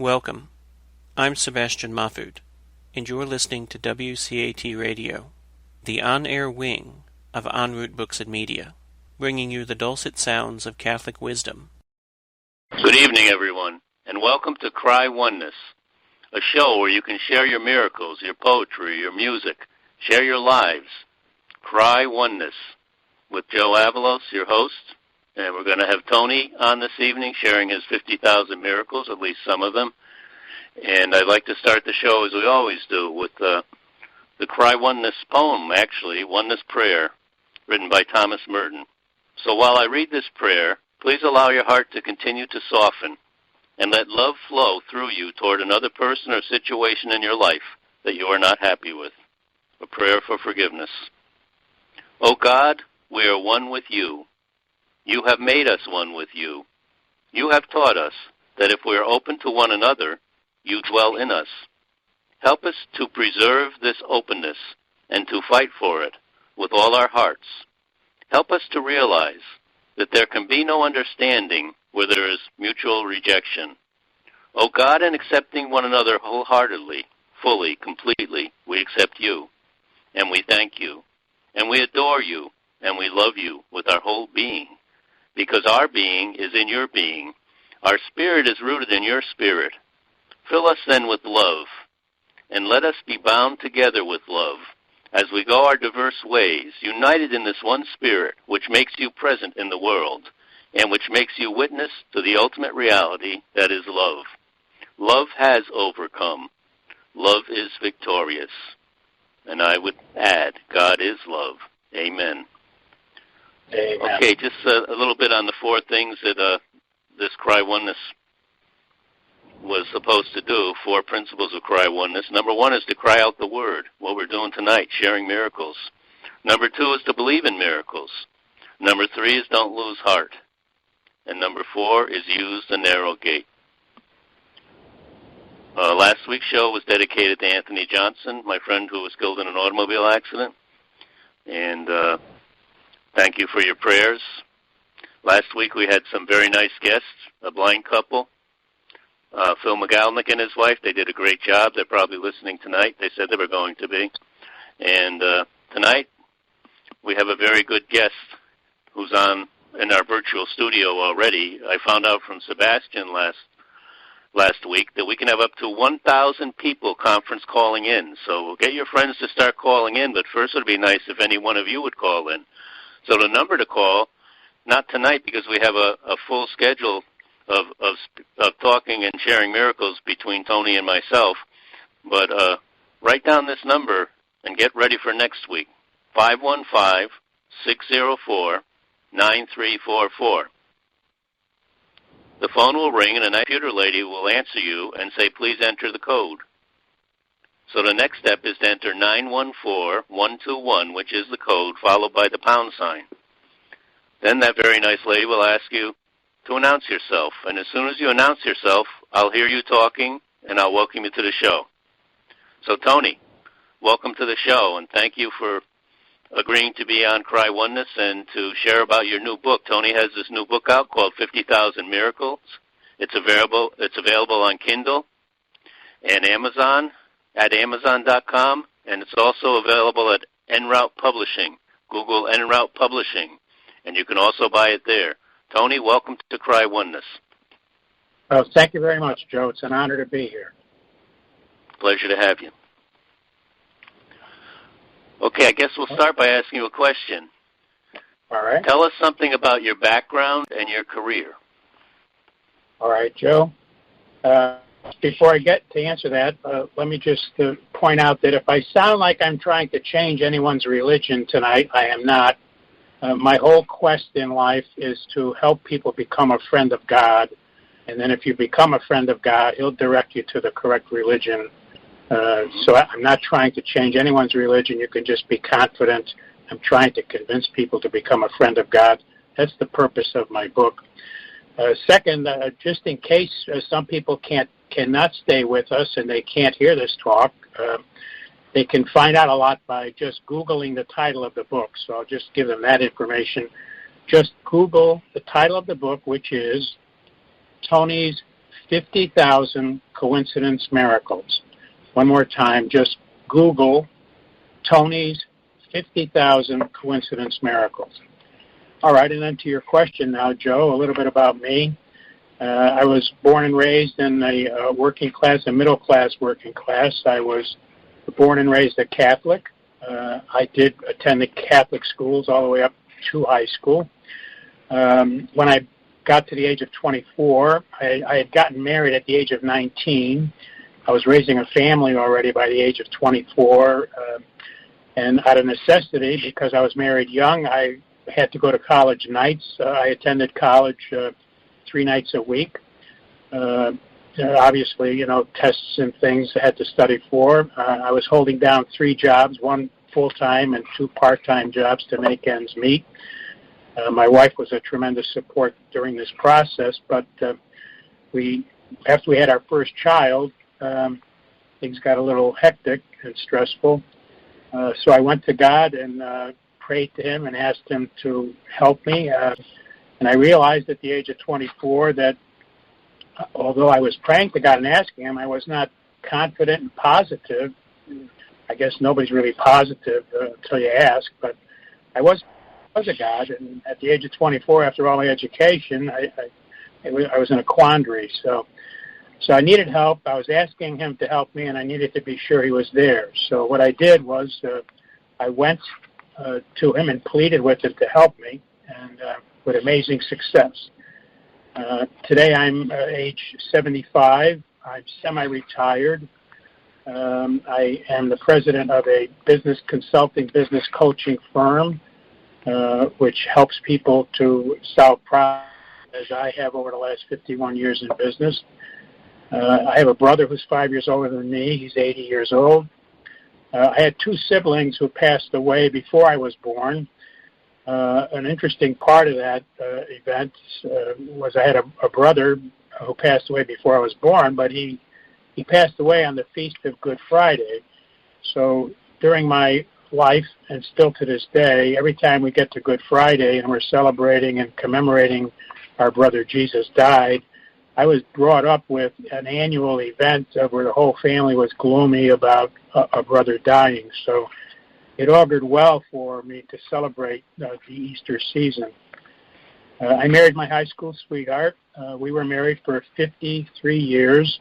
Welcome. I'm Sebastian Mahfood, and you're listening to WCAT Radio, the on-air wing of En route Books and Media, bringing you the dulcet sounds of Catholic wisdom. Good evening, everyone, and welcome to Cry Oneness, a show where you can share your miracles, your poetry, your music, share your lives. Cry Oneness with Joe Avalos, your host, and we're going to have Tony on this evening sharing his 50,000 miracles, at least some of them. And I'd like to start the show, as we always do, with the Cry Oneness poem, actually, Oneness Prayer, written by Thomas Merton. So while I read this prayer, please allow your heart to continue to soften and let love flow through you toward another person or situation in your life that you are not happy with. A prayer for forgiveness. O God, we are one with you. You have made us one with you. You have taught us that if we are open to one another, you dwell in us. Help us to preserve this openness and to fight for it with all our hearts. Help us to realize that there can be no understanding where there is mutual rejection. O God, in accepting one another wholeheartedly, fully, completely, we accept you, and we thank you, and we adore you, and we love you with our whole being. Because our being is in your being. Our spirit is rooted in your spirit. Fill us then with love, and let us be bound together with love as we go our diverse ways, united in this one spirit which makes you present in the world and which makes you witness to the ultimate reality that is love. Love has overcome. Love is victorious. And I would add, God is love. Amen. Amen. Okay, just a little bit on the four things that this Cry Oneness was supposed to do, four principles of Cry Oneness. Number one is to cry out the word, what we're doing tonight, sharing miracles. Number two is to believe in miracles. Number three is don't lose heart. And number four is use the narrow gate. Last week's show was dedicated to Anthony Johnson, my friend who was killed in an automobile accident. And thank you for your prayers. Last week we had some very nice guests, a blind couple. Phil McGalnick and his wife, they did a great job. They're probably listening tonight. They said they were going to be. And tonight we have a very good guest who's on in our virtual studio already. I found out from Sebastian last week that we can have up to 1,000 people conference calling in. So get your friends to start calling in, but first it would be nice if any one of you would call in. So the number to call, not tonight because we have a full schedule of talking and sharing miracles between Tony and myself, but write down this number and get ready for next week, 515-604-9344. The phone will ring and a computer lady will answer you and say, please enter the code. So the next step is to enter 914121, which is the code, followed by the pound sign. Then that very nice lady will ask you to announce yourself. And as soon as you announce yourself, I'll hear you talking, and I'll welcome you to the show. So, Tony, welcome to the show, and thank you for agreeing to be on Cry Oneness and to share about your new book. Tony has this new book out called 50,000 Miracles. It's available on Kindle and Amazon, at Amazon.com, and it's also available at En route Publishing. Google En route Publishing, and you can also buy it there. Tony, welcome to Cry Oneness. Thank you very much, Joe. It's an honor to be here. Pleasure to have you. Okay, I guess we'll start by asking you a question. All right. Tell us something about your background and your career. All right, Joe. Before I get to answer that, let me just point out that if I sound like I'm trying to change anyone's religion tonight, I am not. My whole quest in life is to help people become a friend of God, and then if you become a friend of God, He'll direct you to the correct religion. So I'm not trying to change anyone's religion. You can just be confident. I'm trying to convince people to become a friend of God. That's the purpose of my book. Second, just in case some people cannot stay with us and they can't hear this talk, they can find out a lot by just Googling the title of the book. So I'll just give them that information. Just Google the title of the book, which is Tony's 50,000 coincidence miracles. One more time, just Google Tony's 50,000 coincidence miracles. All right, and then to your question now, Joe, a little bit about me. I was born and raised in a working class, a middle class working class. I was born and raised a Catholic. I did attend the Catholic schools all the way up to high school. When I got to the age of 24, I had gotten married at the age of 19. I was raising a family already by the age of 24. And out of necessity, because I was married young, I had to go to college nights. I attended college 3 nights a week. Obviously, tests and things I had to study for. I was holding down 3 jobs, 1 full-time and 2 part-time jobs to make ends meet. My wife was a tremendous support during this process, but after we had our first child, things got a little hectic and stressful. So I went to God and prayed to Him and asked Him to help me. And I realized at the age of 24 that although I was praying to God and asking Him, I was not confident and positive. I guess nobody's really positive until you ask, but I was a God. And at the age of 24, after all my education, I was in a quandary. So I needed help. I was asking Him to help me, and I needed to be sure He was there. So what I did was I went to Him and pleaded with Him to help me, and with amazing success. Today I'm age 75. I'm semi-retired. I am the president of a business consulting, business coaching firm, which helps people to solve problems, as I have over the last 51 years in business. I have a brother who's 5 years older than me. He's 80 years old. I had 2 siblings who passed away before I was born. An interesting part of that event was I had a brother who passed away before I was born, but he passed away on the Feast of Good Friday. So during my life, and still to this day, every time we get to Good Friday and we're celebrating and commemorating our brother Jesus died, I was brought up with an annual event where the whole family was gloomy about a brother dying. So it augured well for me to celebrate the Easter season. I married my high school sweetheart. We were married for 53 years.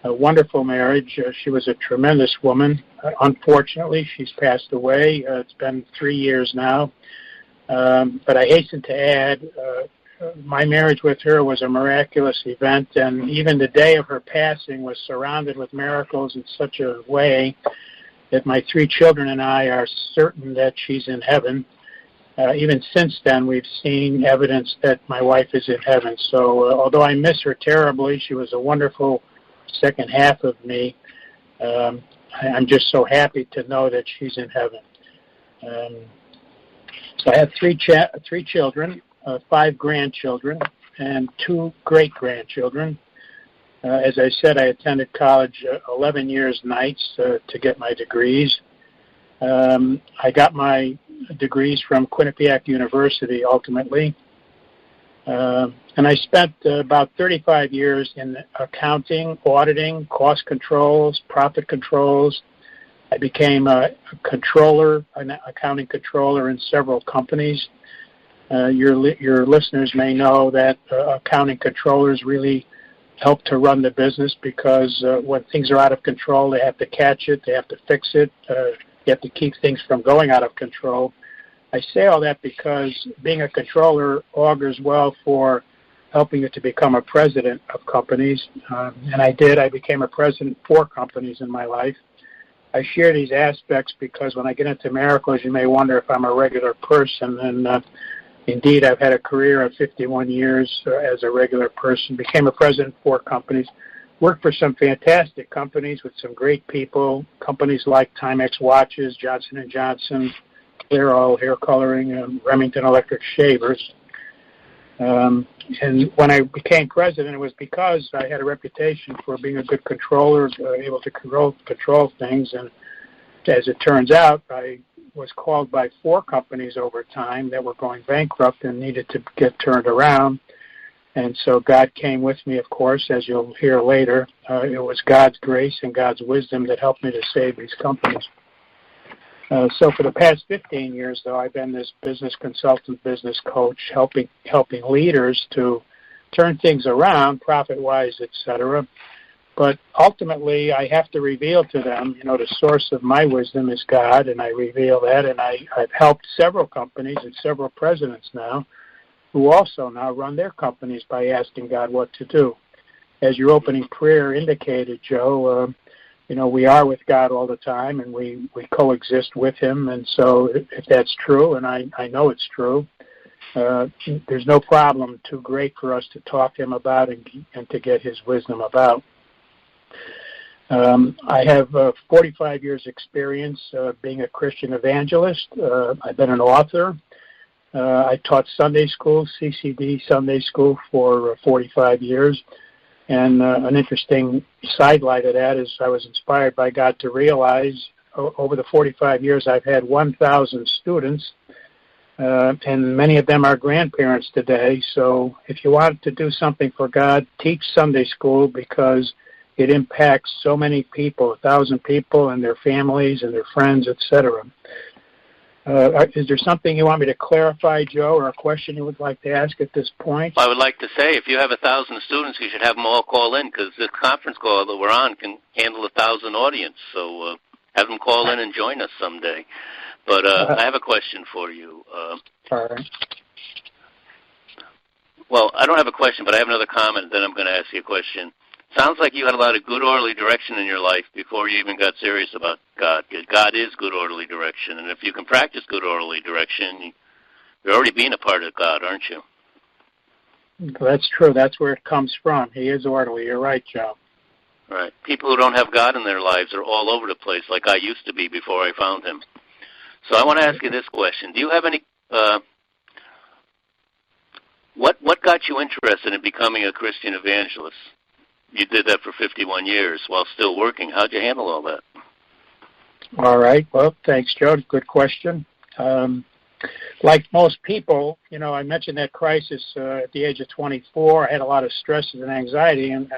A wonderful marriage. She was a tremendous woman. Unfortunately, she's passed away. It's been 3 years now. But I hasten to add, my marriage with her was a miraculous event, and even the day of her passing was surrounded with miracles in such a way that my 3 children and I are certain that she's in heaven. Even since then, we've seen evidence that my wife is in heaven. So although I miss her terribly, she was a wonderful second half of me. I'm just so happy to know that she's in heaven. So I have 3 children, 5 grandchildren, and 2 great-grandchildren. As I said, I attended college 11 years nights to get my degrees. I got my degrees from Quinnipiac University, ultimately. And I spent about 35 years in accounting, auditing, cost controls, profit controls. I became a controller, an accounting controller in several companies. Your listeners may know that accounting controllers really help to run the business because when things are out of control, they have to catch it, they have to fix it, you have to keep things from going out of control. I say all that because being a controller augurs well for helping you to become a president of companies, and I did. I became a president for companies in my life. I share these aspects because when I get into miracles, you may wonder if I'm a regular person, and indeed, I've had a career of 51 years as a regular person, became a president for companies, worked for some fantastic companies with some great people, companies like Timex Watches, Johnson & Johnson, Clairol Hair Coloring, and Remington Electric Shavers. And when I became president, it was because I had a reputation for being a good controller, able to control things. And as it turns out, I was called by 4 companies over time that were going bankrupt and needed to get turned around. And so God came with me, of course, as you'll hear later. It was God's grace and God's wisdom that helped me to save these companies. So for the past 15 years, though, I've been this business consultant, business coach, helping leaders to turn things around, profit-wise, etc. But ultimately, I have to reveal to them, the source of my wisdom is God, and I reveal that. And I've helped several companies and several presidents now who also now run their companies by asking God what to do. As your opening prayer indicated, Joe, we are with God all the time, and we coexist with Him. And so if that's true, and I know it's true, there's no problem too great for us to talk to Him about and to get His wisdom about. I have 45 years experience being a Christian evangelist. I've been an author. I taught Sunday school, CCD Sunday school, for 45 years. And an interesting sidelight of that is I was inspired by God to realize over the 45 years I've had 1,000 students, and many of them are grandparents today. So if you want to do something for God, teach Sunday school, because it impacts so many people, 1,000 people and their families and their friends, etc. Is there something you want me to clarify, Joe, or a question you would like to ask at this point? I would like to say, if you have 1,000 students, you should have them all call in, because this conference call that we're on can handle 1,000 audience. So have them call in and join us someday. But I have a question for you. All right. Well, I don't have a question, but I have another comment, then I'm going to ask you a question. Sounds like you had a lot of good orderly direction in your life before you even got serious about God. God is good orderly direction, and if you can practice good orderly direction, you're already being a part of God, aren't you? That's true. That's where it comes from. He is orderly. You're right, Joe. Right. People who don't have God in their lives are all over the place, like I used to be before I found Him. So I want to ask you this question. Do you have any... What got you interested in becoming a Christian evangelist? You did that for 51 years while still working. How'd you handle all that? All right. Well, thanks, Joe. Good question. Like most people, I mentioned that crisis at the age of 24. I had a lot of stresses and anxiety, and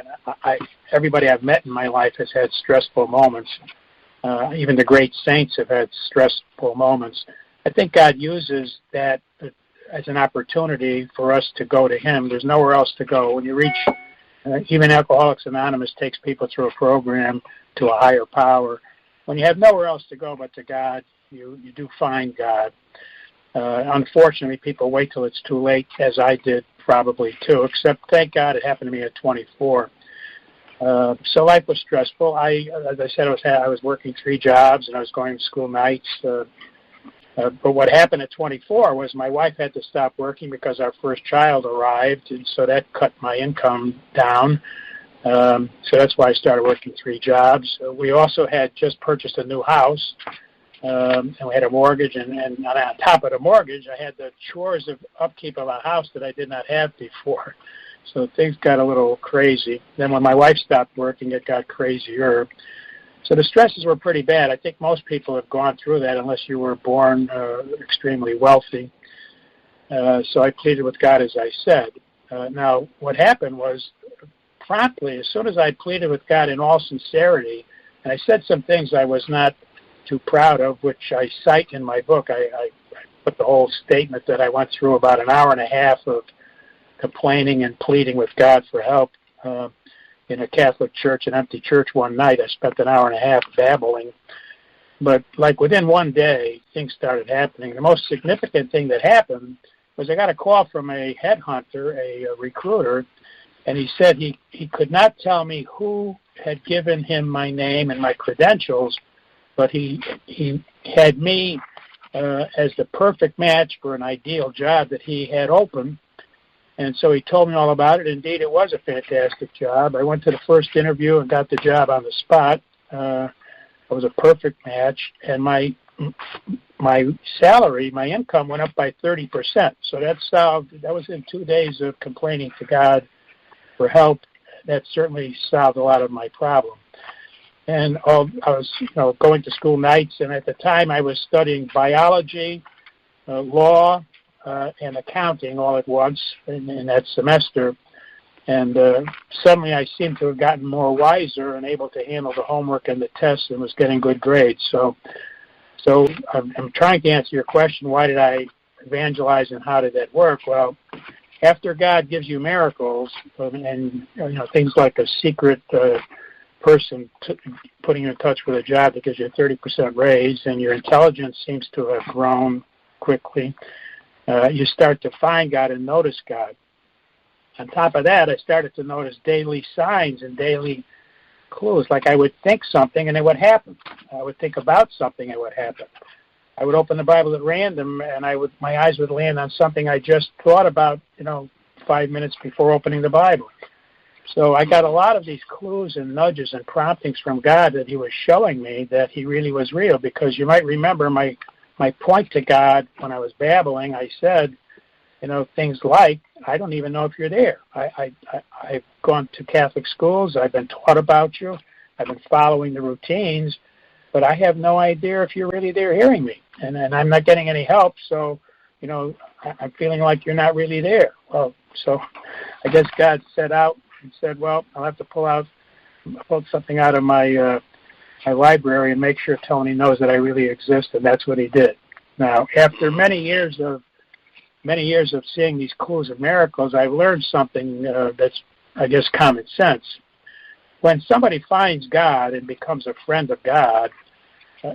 everybody I've met in my life has had stressful moments. Even the great saints have had stressful moments. I think God uses that as an opportunity for us to go to Him. There's nowhere else to go. When you reach... even Alcoholics Anonymous takes people through a program to a higher power. When you have nowhere else to go but to God, you do find God. Unfortunately, people wait till it's too late, as I did probably too, except thank God it happened to me at 24. So life was stressful. As I said, I was working 3 jobs, and I was going to school nights. But what happened at 24 was my wife had to stop working because our first child arrived, and so that cut my income down. So that's why I started working 3 jobs. We also had just purchased a new house, and we had a mortgage, and on top of the mortgage, I had the chores of upkeep of a house that I did not have before. So things got a little crazy. Then when my wife stopped working, it got crazier. So the stresses were pretty bad. I think most people have gone through that unless you were born extremely wealthy. So I pleaded with God, as I said. Now, what happened was promptly, as soon as I pleaded with God in all sincerity, and I said some things I was not too proud of, which I cite in my book. I put the whole statement that I went through about an hour and a half of complaining and pleading with God for help. In a Catholic church, an empty church one night, I spent an hour and a half babbling. But like within one day, things started happening. The most significant thing that happened was I got a call from a headhunter, a recruiter, and he said he could not tell me who had given him my name and my credentials, but he had me as the perfect match for an ideal job that he had open. And so he told me all about it. Indeed, it was a fantastic job. I went to the first interview and got the job on the spot. It was a perfect match, and my salary, my income went up by 30%. So that was in 2 days of complaining to God for help. That certainly solved a lot of my problem. And I was going to school nights, and at the time I was studying biology, law, and accounting all at once in that semester. And suddenly I seemed to have gotten more wiser and able to handle the homework and the tests and was getting good grades. So I'm trying to answer your question, why did I evangelize and how did that work? Well, after God gives you miracles and things like a secret person putting you in touch with a job that gives you a 30% raise and your intelligence seems to have grown quickly, you start to find God and notice God. On top of that, I started to notice daily signs and daily clues. Like I would think something and it would happen. I would think about something and it would happen. I would open the Bible at random and my eyes would land on something I just thought about, 5 minutes before opening the Bible. So I got a lot of these clues and nudges and promptings from God that he was showing me that he really was real, because you might remember my point to God when I was babbling. I said, things like, I don't even know if you're there. I've gone to Catholic schools. I've been taught about you. I've been following the routines, but I have no idea if you're really there hearing me. And I'm not getting any help, so, I'm feeling like you're not really there. Well, so I guess God set out and said, well, I'll have to pull something out of my library and make sure Tony knows that I really exist, and that's what he did. Now, after many years of seeing these clues of miracles, I've learned something that's, I guess, common sense. When somebody finds God and becomes a friend of God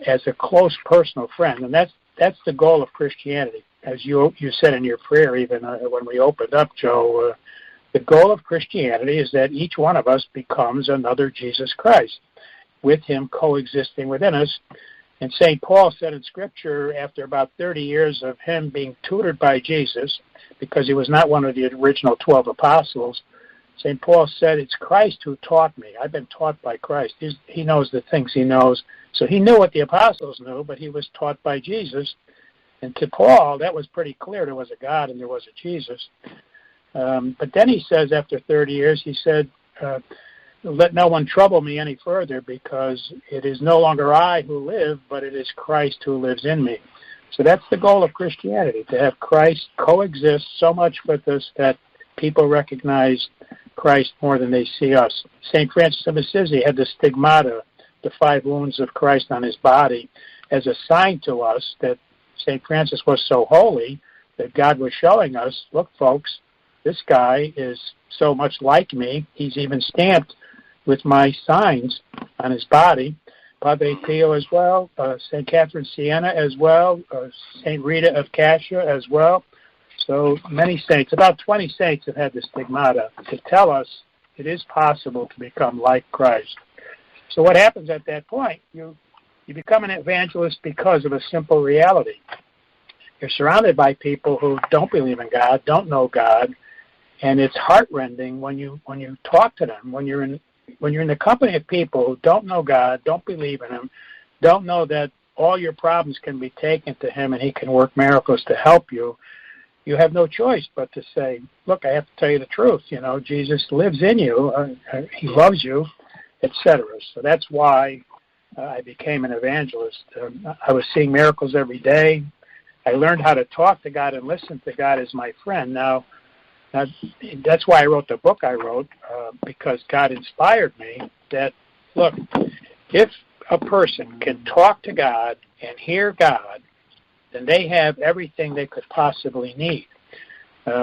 as a close personal friend, and that's the goal of Christianity. As you said in your prayer, even when we opened up, Joe, the goal of Christianity is that each one of us becomes another Jesus Christ, with him coexisting within us. And St. Paul said in Scripture, after about 30 years of him being tutored by Jesus, because he was not one of the original 12 apostles, St. Paul said, it's Christ who taught me. I've been taught by Christ. He knows the things he knows. So he knew what the apostles knew, but he was taught by Jesus. And to Paul, that was pretty clear. There was a God and there was a Jesus. But then he says, after 30 years, he said, let no one trouble me any further, because it is no longer I who live, but it is Christ who lives in me. So that's the goal of Christianity, to have Christ coexist so much with us that people recognize Christ more than they see us. St. Francis of Assisi had the stigmata, the 5 wounds of Christ on his body, as a sign to us that St. Francis was so holy that God was showing us, look, folks, this guy is so much like me. He's even stamped with my signs on his body. Padre Pio as well, St. Catherine Siena as well, St. Rita of Coscia as well. So many saints, about 20 saints have had the stigmata to tell us it is possible to become like Christ. So what happens at that point? You become an evangelist because of a simple reality. You're surrounded by people who don't believe in God, don't know God, and it's heartrending when you talk to them, when you're in the company of people who don't know God, don't believe in him, don't know that all your problems can be taken to him and he can work miracles to help you. You have no choice but to say, look, I have to tell you the truth. Jesus lives in you. He loves you, etc. So that's why I became an evangelist. I was seeing miracles every day. I learned how to talk to God and listen to God as my friend. Now that's why I wrote the book I wrote, because God inspired me that, look, if a person can talk to God and hear God, then they have everything they could possibly need.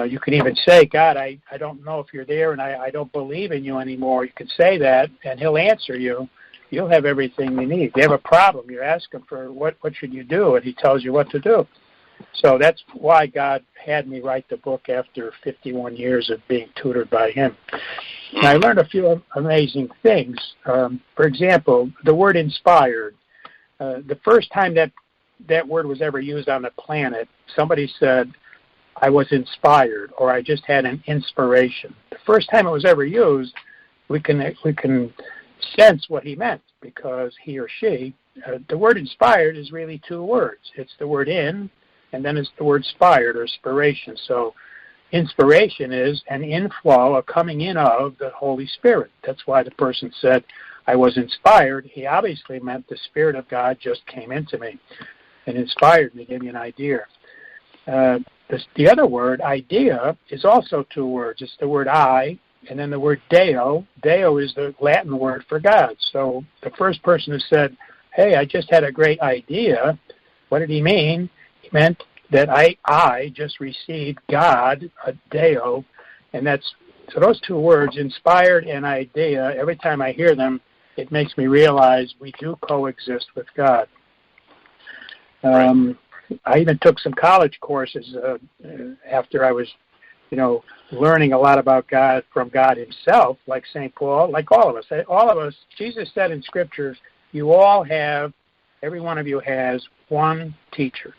You can even say, God, I don't know if you're there and I don't believe in you anymore. You can say that and he'll answer you. You'll have everything you need. You have a problem. You ask him for what should you do, and he tells you what to do. So that's why God had me write the book after 51 years of being tutored by him. And I learned a few amazing things. For example, the word inspired. The first time that word was ever used on the planet, somebody said, I was inspired, or I just had an inspiration. The first time it was ever used, we can sense what he meant, because he or she, the word inspired is really 2 words. It's the word in, and then it's the word spired, or spiration. So inspiration is an inflow, a coming in of the Holy Spirit. That's why the person said, I was inspired. He obviously meant the Spirit of God just came into me and inspired me, gave me an idea. The other word, idea, is also two words. It's the word I, and then the word Deo. Deo is the Latin word for God. So the first person who said, hey, I just had a great idea, what did he mean? He meant that I just received God, a Deo, and so those two words, inspired and idea, every time I hear them, it makes me realize we do coexist with God. I even took some college courses after I was, learning a lot about God from God himself, like St. Paul, like all of us. All of us, Jesus said in Scripture, every one of you has one teacher.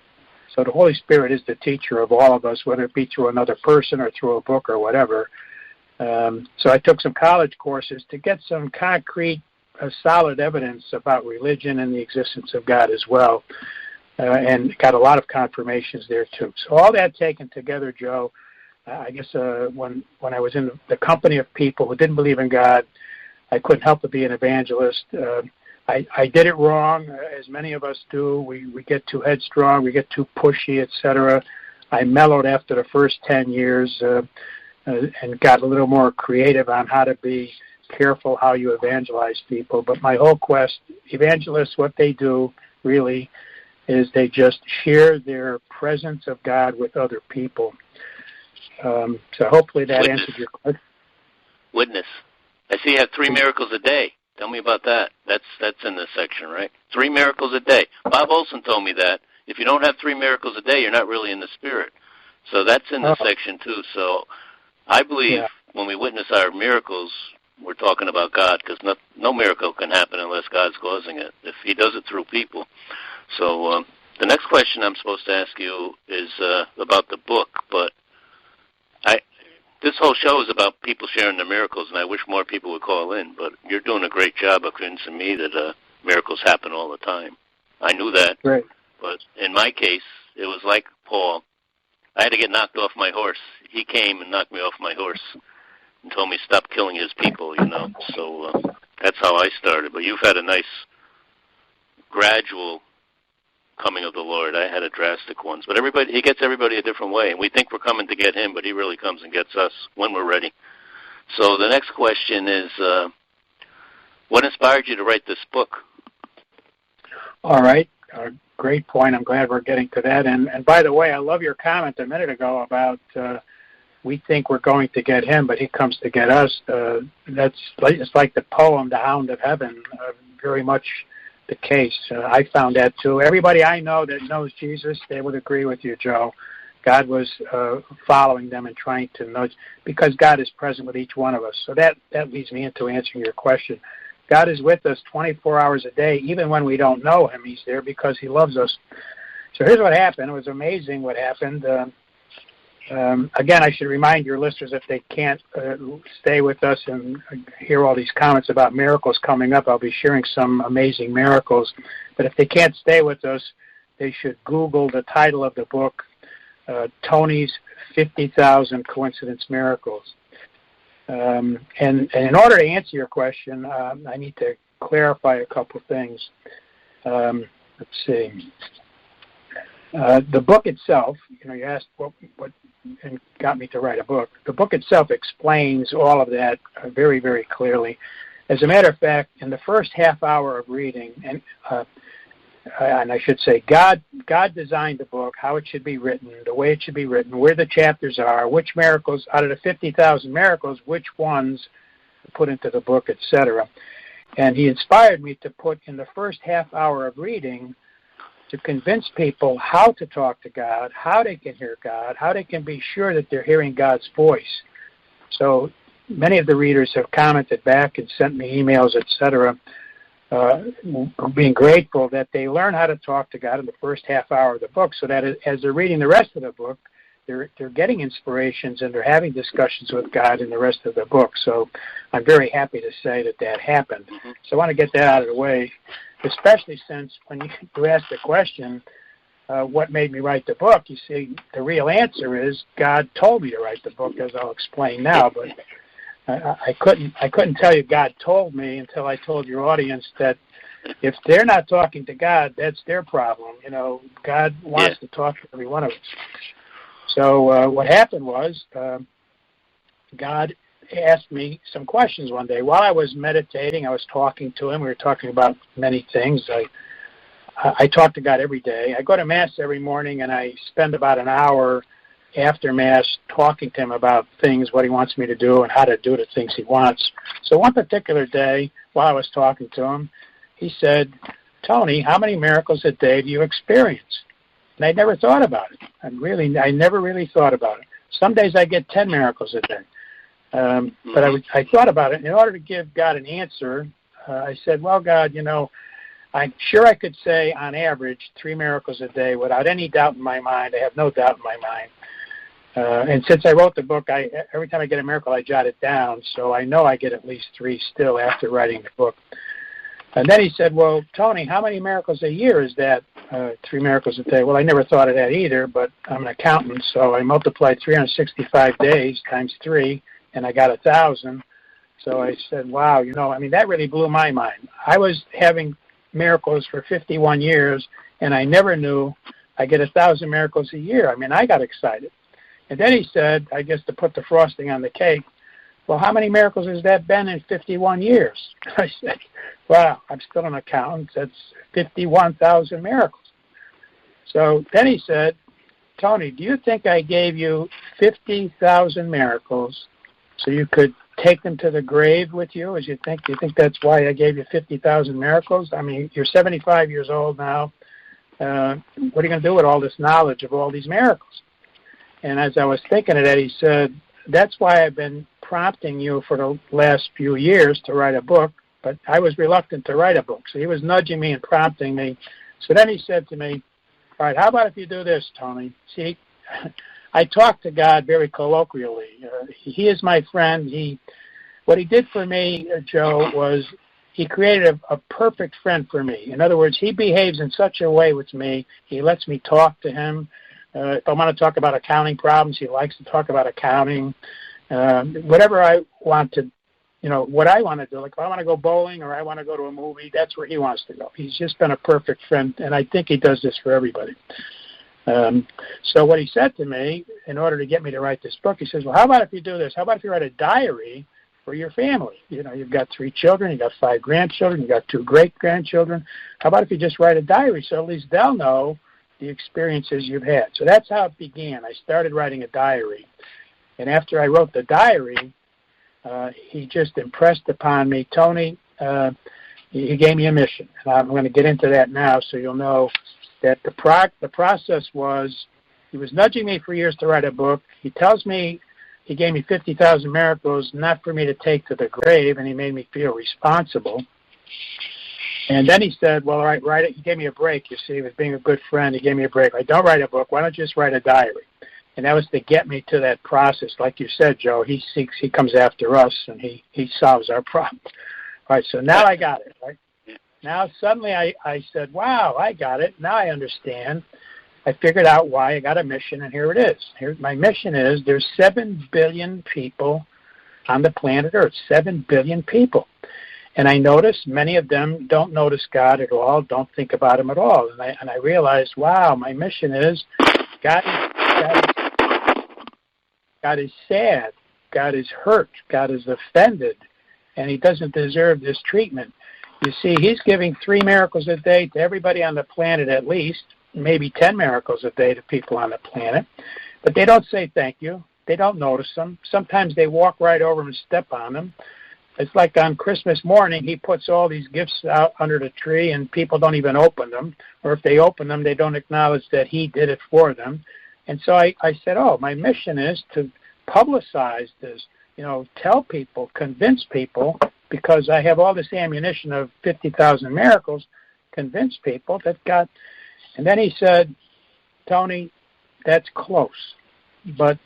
So the Holy Spirit is the teacher of all of us, whether it be through another person or through a book or whatever. So I took some college courses to get some concrete, solid evidence about religion and the existence of God as well. And got a lot of confirmations there, too. So all that taken together, Joe, I guess when I was in the company of people who didn't believe in God, I couldn't help but be an evangelist. I did it wrong, as many of us do. We get too headstrong, we get too pushy, etc. I mellowed after the first 10 years and got a little more creative on how to be careful how you evangelize people. But my whole quest, evangelists, what they do really is they just share their presence of God with other people. So hopefully that answered your question. Witness. I see you have 3 miracles a day. Tell me about that. That's in this section, right? 3 miracles a day. Bob Olson told me that. If you don't have 3 miracles a day, you're not really in the Spirit. So that's in this section, too. So I believe when we witness our miracles, we're talking about God, because no miracle can happen unless God's causing it, if he does it through people. So the next question I'm supposed to ask you is about the book, but this whole show is about people sharing their miracles, and I wish more people would call in, but you're doing a great job of convincing me that miracles happen all the time. I knew that, right. But in my case, it was like Paul. I had to get knocked off my horse. He came and knocked me off my horse and told me stop killing his people, So that's how I started. But you've had a nice gradual coming of the Lord. I had a drastic one. But he gets everybody a different way. And we think we're coming to get him, but he really comes and gets us when we're ready. So the next question is, what inspired you to write this book? All right. Great point. I'm glad we're getting to that. And by the way, I love your comment a minute ago about we think we're going to get him, but he comes to get us. It's like the poem, The Hound of Heaven, very much the case. I found that too. Everybody I know that knows Jesus, they would agree with you, Joe. God was following them and trying to nudge, because God is present with each one of us. So that leads me into answering your question. God is with us 24 hours a day, even when we don't know him. He's there because he loves us. So here's what happened. It was amazing what happened. Again, I should remind your listeners, if they can't stay with us and hear all these comments about miracles coming up, I'll be sharing some amazing miracles. But if they can't stay with us, they should Google the title of the book, Tony's 50,000 Coincidence Miracles. And in order to answer your question, I need to clarify a couple of things. Let's see. The book itself, you asked what and got me to write a book. The book itself explains all of that very, very clearly. As a matter of fact, in the first half hour of reading, and I should say, God designed the book, how it should be written, the way it should be written, where the chapters are, which miracles, out of the 50,000 miracles, which ones to put into the book, etc. And he inspired me to put in the first half hour of reading to convince people how to talk to God, how they can hear God, how they can be sure that they're hearing God's voice. So many of the readers have commented back and sent me emails, etc., being grateful that they learn how to talk to God in the first half hour of the book, so that as they're reading the rest of the book, they're getting inspirations and they're having discussions with God in the rest of the book. So I'm very happy to say that happened. So I want to get that out of the way, especially since when you asked the question, what made me write the book, you see, the real answer is God told me to write the book, as I'll explain now. But I couldn't tell you God told me until I told your audience that if they're not talking to God, that's their problem. God wants to talk to every one of us. So what happened was God asked me some questions one day. While I was meditating, I was talking to him. We were talking about many things. I talk to God every day. I go to Mass every morning, and I spend about an hour after Mass talking to him about things, what he wants me to do, and how to do the things he wants. So one particular day, while I was talking to him, he said, "Tony, how many miracles a day do you experience?" And I never thought about it. I never really thought about it. Some days I get 10 miracles a day. But I thought about it. In order to give God an answer, I said, well, God, I'm sure I could say on average 3 miracles a day without any doubt in my mind. I have no doubt in my mind. And since I wrote the book, every time I get a miracle, I jot it down. So I know I get at least 3 still after writing the book. And then he said, well, Tony, how many miracles a year is that? 3 miracles a day. Well, I never thought of that either, but I'm an accountant, so I multiplied 365 days times 3, and I got 1,000. So I said, wow, that really blew my mind. I was having miracles for 51 years, and I never knew I get 1,000 miracles a year. I got excited. And then he said, I guess to put the frosting on the cake, well, how many miracles has that been in 51 years? I said, wow, I'm still an accountant. That's 51,000 miracles. So then he said, Tony, do you think I gave you 50,000 miracles so you could take them to the grave with you? Do you think that's why I gave you 50,000 miracles? You're 75 years old now. What are you going to do with all this knowledge of all these miracles? And as I was thinking of that, he said, that's why I've been prompting you for the last few years to write a book, but I was reluctant to write a book. So he was nudging me and prompting me. So then he said to me, all right, how about if you do this, Tony? See, I talk to God very colloquially. He is my friend. What he did for me, Joe, was he created a perfect friend for me. In other words, he behaves in such a way with me. He lets me talk to him. If I want to talk about accounting problems, he likes to talk about accounting. Whatever I want to, what I want to do, like if I want to go bowling or I want to go to a movie, that's where he wants to go. He's just been a perfect friend, and I think he does this for everybody. So what he said to me, in order to get me to write this book, he says, well, how about if you do this? How about if you write a diary for your family? You've got 3 children, you've got 5 grandchildren, you've got 2 great-grandchildren. How about if you just write a diary so at least they'll know the experiences you've had? So that's how it began. I started writing a diary. And after I wrote the diary, he just impressed upon me, Tony, he gave me a mission. And I'm going to get into that now so you'll know that the process was, he was nudging me for years to write a book. He tells me he gave me 50,000 miracles, not for me to take to the grave, and he made me feel responsible. And then he said, well, all right, write it. He gave me a break, you see. He was being a good friend. He gave me a break. Like, don't write a book. Why don't you just write a diary? And that was to get me to that process. Like you said, Joe, he comes after us, and he solves our problems. All right, so now I got it, right? Now suddenly I said, wow, I got it. Now I understand. I figured out why I got a mission, and here it is. My mission is there's 7 billion people on the planet Earth, 7 billion people. And I noticed many of them don't notice God at all, don't think about him at all. And I realized, wow, my mission is God is sad, God is hurt, God is offended, and he doesn't deserve this treatment. You see, he's giving 3 miracles a day to everybody on the planet at least, maybe 10 miracles a day to people on the planet, but they don't say thank you. They don't notice them. Sometimes they walk right over them and step on them. It's like on Christmas morning, he puts all these gifts out under the tree, and people don't even open them. Or if they open them, they don't acknowledge that he did it for them. And so I said, my mission is to publicize this, tell people, convince people, because I have all this ammunition of 50,000 miracles, convince people that God. And then he said, Tony, that's close, but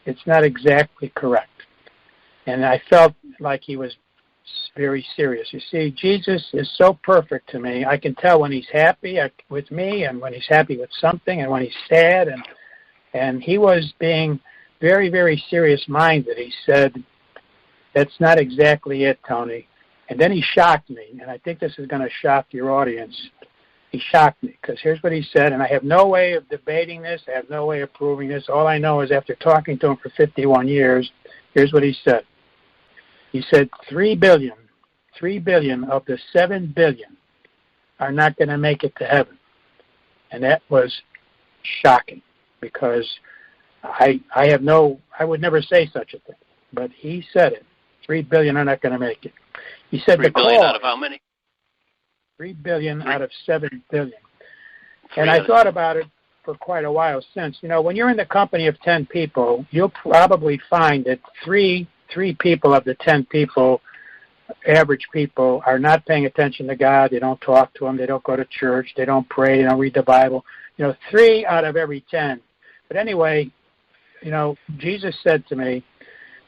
it's not exactly correct. And I felt like he was very serious. You see, Jesus is so perfect to me. I can tell when he's happy with me and when he's happy with something and when he's sad. And he was being very, very serious-minded. He said, that's not exactly it, Tony. And then he shocked me, and I think this is going to shock your audience. He shocked me, because here's what he said, and I have no way of debating this. I have no way of proving this. All I know is after talking to him for 51 years, here's what he said. He said 3 billion of the 7 billion are not going to make it to heaven. And that was shocking, because I would never say such a thing. But he said it. 3 billion are not going to make it. He said 3 billion out of how many? 3 billion out of 7 billion. And I thought about it for quite a while since. You know, when you're in the company of 10 people, you'll probably find that three people of the 10 people, average people, are not paying attention to God. They don't talk to Him. They don't go to church. They don't pray. They don't read the Bible. You know, 3 out of every 10. But anyway, you know, Jesus said to me,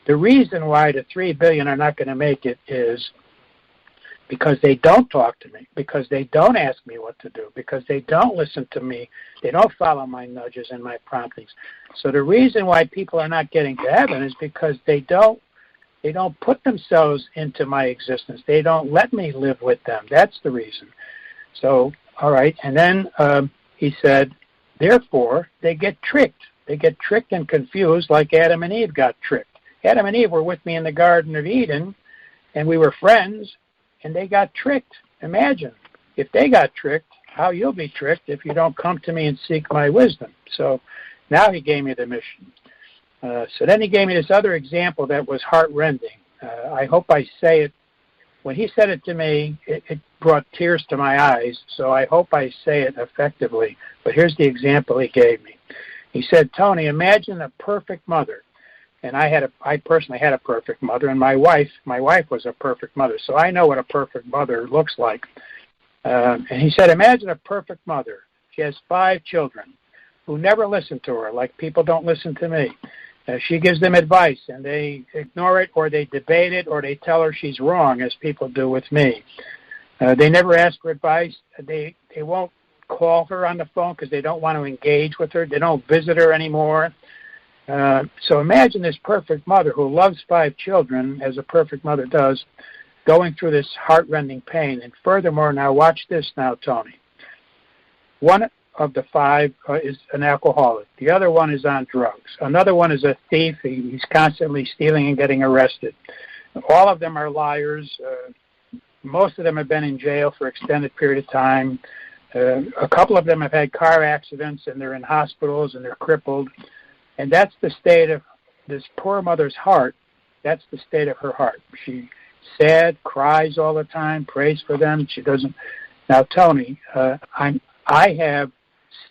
the reason why the 3 billion are not going to make it is because they don't talk to me, because they don't ask me what to do, because they don't listen to me. They don't follow my nudges and my promptings. So the reason why people are not getting to heaven is because they don't put themselves into my existence. They don't let me live with them. That's the reason. So, all right. And then he said, therefore, they get tricked. They get tricked and confused like Adam and Eve got tricked. Adam and Eve were with me in the Garden of Eden, and we were friends, and they got tricked. Imagine, if they got tricked, how you'll be tricked if you don't come to me and seek my wisdom. So now he gave me the mission. So then he gave me this other example that was heart-rending. I hope I say it. When he said it to me, it brought tears to my eyes, so I hope I say it effectively. But here's the example he gave me. He said, Tony, imagine a perfect mother. And I personally had a perfect mother, and my wife was a perfect mother, so I know what a perfect mother looks like. And he said, imagine a perfect mother. She has 5 children who never listen to her, like people don't listen to me. She gives them advice, and they ignore it, or they debate it, or they tell her she's wrong, as people do with me. They never ask for advice. They won't call her on the phone because they don't want to engage with her. They don't visit her anymore. So imagine this perfect mother who loves 5 children, as a perfect mother does, going through this heart-rending pain. And furthermore, now watch this now, Tony. One of the 5 is an alcoholic. The other one is on drugs. Another one is a thief. He's constantly stealing and getting arrested. All of them are liars. Most of them have been in jail for an extended period of time. A couple of them have had car accidents, and they're in hospitals, and they're crippled. And that's the state of this poor mother's heart. That's the state of her heart. She's sad, cries all the time, prays for them. She doesn't. Now, Tony, I have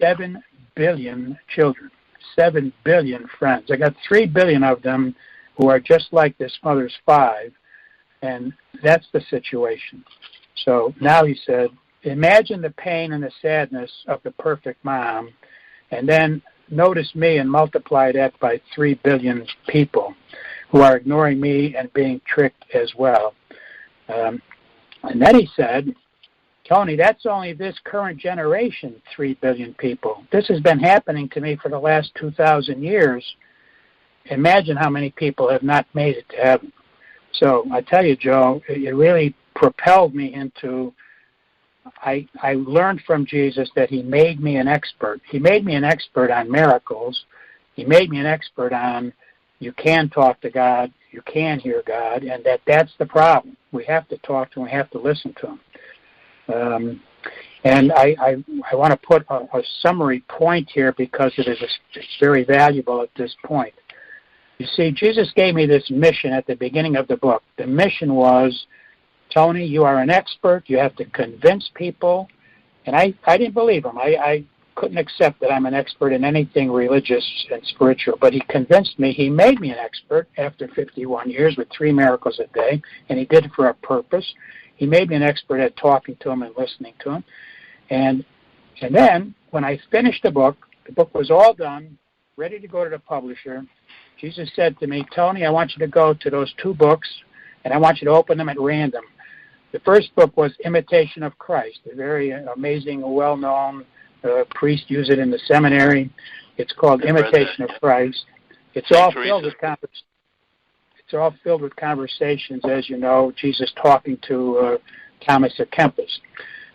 7 billion children, 7 billion friends. I got 3 billion of them who are just like this mother's 5, and that's the situation. So now he said, imagine the pain and the sadness of the perfect mom, and then notice me and multiply that by 3 billion people who are ignoring me and being tricked as well. And then he said, Tony, that's only this current generation, 3 billion people. This has been happening to me for the last 2,000 years. Imagine how many people have not made it to heaven. So I tell you, Joe, it really propelled me into, I learned from Jesus that he made me an expert. He made me an expert on miracles. He made me an expert on you can talk to God, you can hear God, and that's the problem. We have to talk to him, we have to listen to him. And I want to put a summary point here because it's very valuable at this point. You see, Jesus gave me this mission at the beginning of the book. The mission was, Tony, you are an expert. You have to convince people. And I didn't believe him. I couldn't accept that I'm an expert in anything religious and spiritual. But he convinced me. He made me an expert after 51 years with 3 miracles a day. And he did it for a purpose. He made me an expert at talking to him and listening to him. And then when I finished the book was all done, ready to go to the publisher. Jesus said to me, Tony, I want you to go to those 2 books, and I want you to open them at random. The first book was Imitation of Christ, a very amazing, well-known priest used it in the seminary. It's called Imitation of Christ. It's all filled with conversations, as you know, Jesus talking to Thomas à Kempis.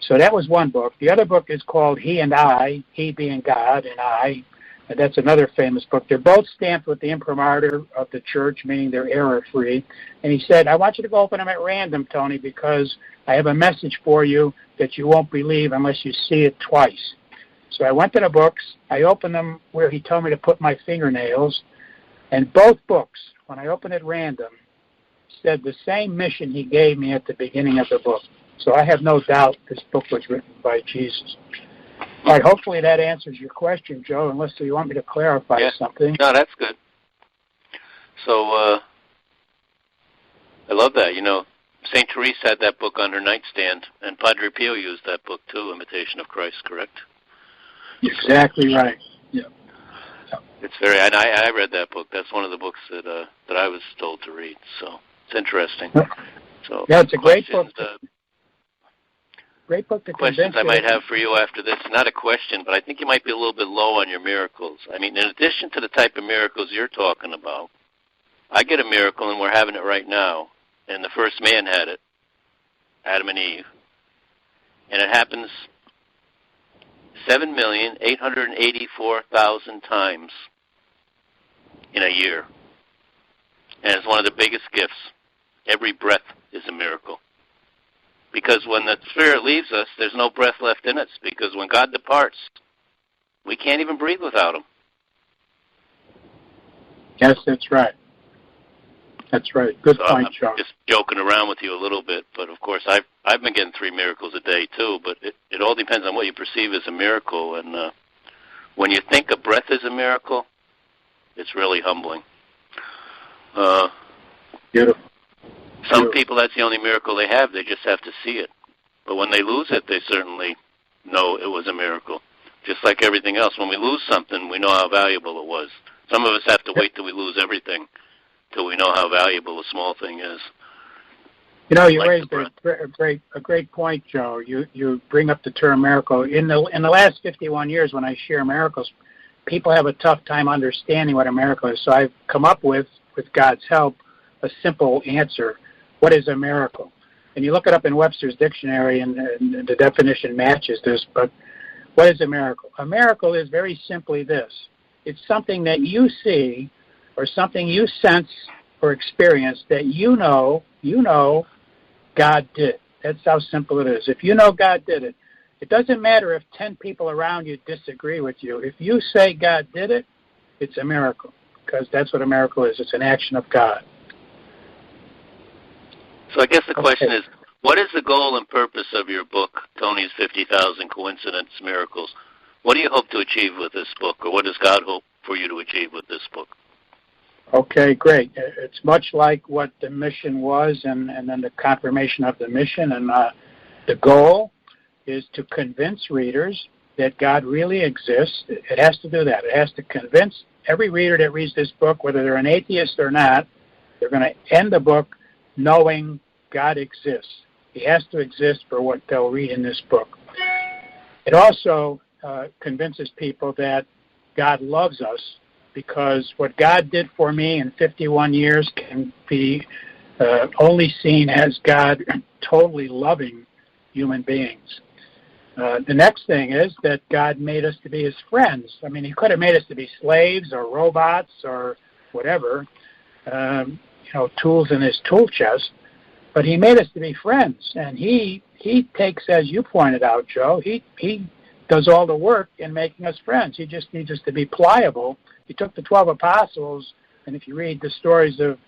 So that was one book. The other book is called He and I, He being God and I. And that's another famous book. They're both stamped with the imprimatur of the church, meaning they're error-free. And he said, I want you to go open them at random, Tony, because I have a message for you that you won't believe unless you see it twice. So I went to the books. I opened them where he told me to put my fingernails. And both books, when I opened at random, said the same mission he gave me at the beginning of the book. So I have no doubt this book was written by Jesus. All right, hopefully that answers your question, Joe, unless you want me to clarify something. No, that's good. So I love that. You know, St. Therese had that book on her nightstand, and Padre Pio used that book too, Imitation of Christ, correct? Exactly right. Yeah. It's very, and I read that book. That's one of the books that I was told to read, so it's interesting. So yeah, it's a great book. Great book to questions I might have for you after this. Not a question, but I think you might be a little bit low on your miracles. I mean, in addition to the type of miracles you're talking about, I get a miracle, and we're having it right now. And the first man had it, Adam and Eve. And it happens 7,884,000 times in a year. And it's one of the biggest gifts. Every breath is a miracle. Because when the Spirit leaves us, there's no breath left in us. Because when God departs, we can't even breathe without Him. Yes, that's right. That's right. Good point, John. I'm just joking around with you a little bit, but of course I've been getting 3 miracles a day too. But it all depends on what you perceive as a miracle. And when you think a breath is a miracle, it's really humbling. Beautiful. Some people, that's the only miracle they have. They just have to see it. But when they lose it, they certainly know it was a miracle. Just like everything else. When we lose something, we know how valuable it was. Some of us have to wait till we lose everything, till we know how valuable a small thing is. You know, you raised a great point, Joe. You bring up the term miracle. In the last 51 years, when I share miracles, people have a tough time understanding what a miracle is. So I've come up with God's help, a simple answer. What is a miracle? And you look it up in Webster's dictionary, and the definition matches this, but what is a miracle? A miracle is very simply this. It's something that you see or something you sense or experience that you know God did. That's how simple it is. If you know God did it, it doesn't matter if 10 people around you disagree with you. If you say God did it, it's a miracle, because that's what a miracle is. It's an action of God. So I guess the question is, what is the goal and purpose of your book, Tony's 50,000 Coincidence Miracles? What do you hope to achieve with this book, or what does God hope for you to achieve with this book? Okay, great. It's much like what the mission was and then the confirmation of the mission. And the goal is to convince readers that God really exists. It has to do that. It has to convince every reader that reads this book, whether they're an atheist or not, they're going to end the book knowing God exists. He has to exist for what they'll read in this book. It also convinces people that God loves us, because what God did for me in 51 years can be only seen as God totally loving human beings. The next thing is that God made us to be His friends. I mean, He could have made us to be slaves or robots or whatever, tools in His tool chest, but He made us to be friends. And He takes, as you pointed out, Joe, He does all the work in making us friends. He just needs us to be pliable. He took the 12 apostles, and if you read the stories of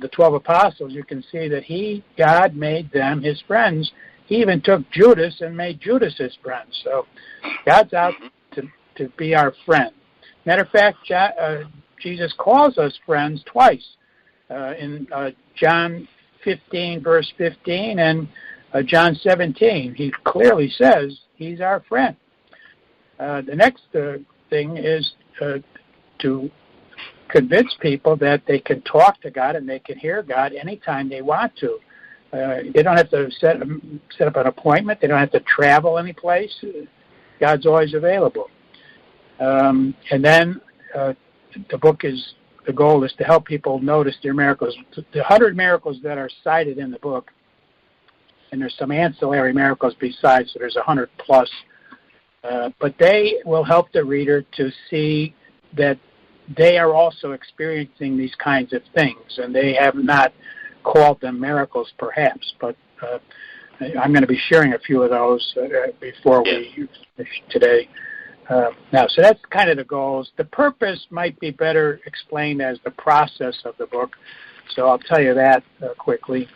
the 12 apostles, you can see that God made them His friends. He even took Judas and made Judas His friend. So God's out to be our friend. Matter of fact, Jesus calls us friends twice, in John 15, verse 15, and John 17. He clearly says He's our friend. The next thing is to convince people that they can talk to God and they can hear God anytime they want to. They don't have to set up an appointment. They don't have to travel any place. God's always available. And then the goal is to help people notice their miracles. The 100 miracles that are cited in the book and there's some ancillary miracles besides, so there's 100 plus. But they will help the reader to see that they are also experiencing these kinds of things, and they have not called them miracles, perhaps. But I'm going to be sharing a few of those before we finish today. Now, so that's kind of the goals. The purpose might be better explained as the process of the book, so I'll tell you that quickly.